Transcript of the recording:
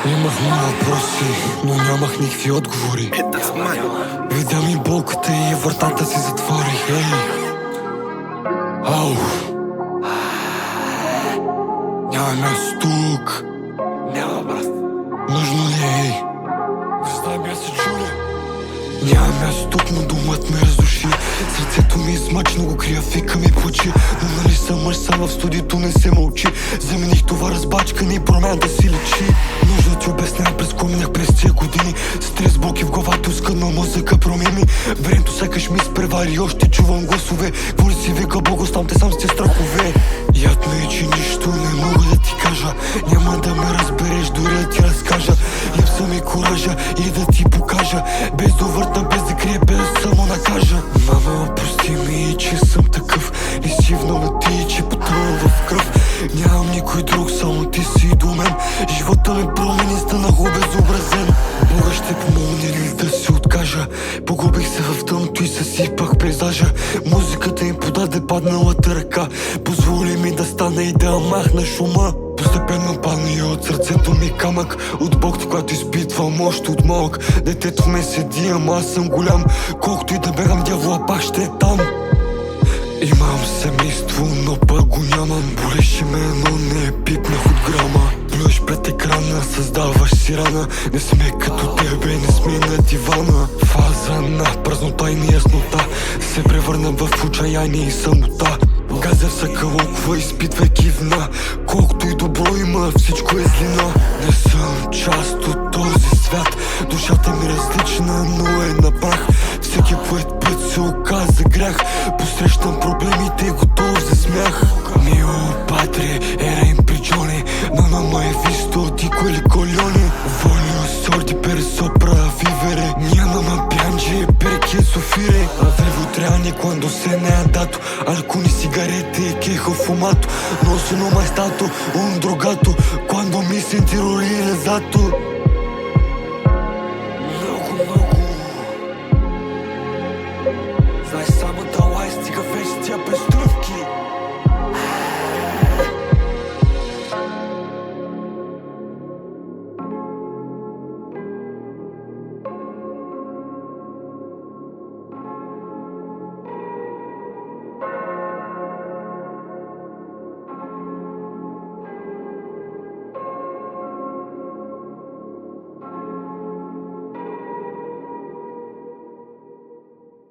Имах много въпроси, но нямах никакви отговори. Видя ми болката и вратата си затворих. Ау, няма място тук. Няма, брат. Нужно ли е? Представи ми се чуля. Няма място тук, но думът ме раздуши. Сърцето ми измъчно го крия, фика ми плачи. Но нали съм мъж, сам в студиото не се мълчи. Замених това разбачкане и промяна да си лечи. Нужда ти обясня през кой минах през тия години. Стрес, блоки в главата, ускъдна мозъка промени. Времето сякаш ми изпревари, още чувам гласове. Какво ли си вика Богос, там те сам сте страхове. Ядно е, че нищо не мога да ти кажа. Няма да ме разбереш, дори да ти разкажа. Липса ми коража и да ти покажа. Без да въртна, без да крия, без да само накажа. Мама, прости ми, че съм такъв. Не си вновна ти, че потъвам в кръв. Нямам никой друг, само ти си до мен. Живота ме промени, станах обезобразен. Бога ще помогне ли да се откажа? Погубих се в тъмното и съсипах пейзажа. Музиката им подаде падналата ръка. Позволи ми да стана и да махна шума. Постепенно падна и от сърцето ми камък. От болката, която изпитвам още от малък. Детето в мен седи, ама аз съм голям. Колкото и да бегам, дявола пак ще е там. Имам семейство, но пък го нямам. Болеше ме, но не пипнах от грама. Плюеш пред екрана, създаваш си рана. Не сме като тебе, не сме на дивана. Фаза на празнота и неяснота се превърна в отчаяние и самота. Газев са кълоква, изпитвайки вина. Колкото и добро има, всичко е злина. Не съм част от този свят. Душата ми различна, но е на прах. Всеки път се оказа грях. Посрещам проблемите, готов за смях. Mio padre era in prigione, non ho mai visto di quel coglione. Voglio soldi per sopravvivere, mia mamma piange perché soffrire. Avevo 3 anni quando se n'è andato, alcune sigarette che ho fumato. Non sono mai stato un drogato, quando mi sentirò rilesato.